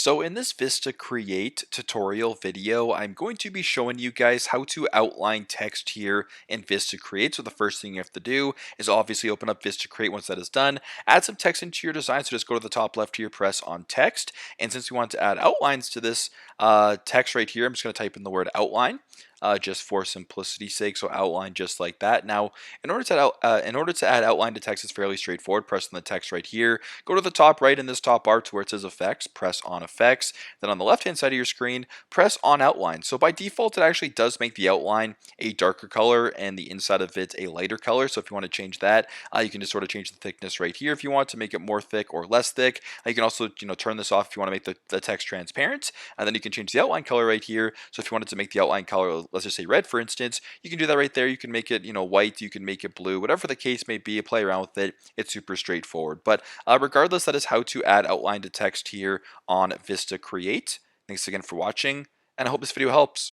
So in this VistaCreate tutorial video, I'm going to be showing you guys how to outline text here in VistaCreate. So the first thing you have to do is obviously open up VistaCreate. Once that is done, add some text into your design. So just go to the top left here, press on text. And since we want to add outlines to this text right here, I'm just going to type in the word outline. Just for simplicity's sake, so outline just like that. Now, in order to add outline to text, it's fairly straightforward. Press on the text right here. Go to the top right in this top bar to where it says effects. Press on effects. Then on the left-hand side of your screen, press on outline. So by default, it actually does make the outline a darker color and the inside of it a lighter color. So if you want to change that, you can just sort of change the thickness right here if you want to make it more thick or less thick. You can also turn this off if you want to make the text transparent, and then you can change the outline color right here. So if you wanted to make the outline color, let's just say red, for instance, you can do that right there. You can make it white, you can make it blue, whatever the case may be. Play around with it. It's super straightforward. But regardless, that is how to add outline to text here on VistaCreate. Thanks again for watching, and I hope this video helps.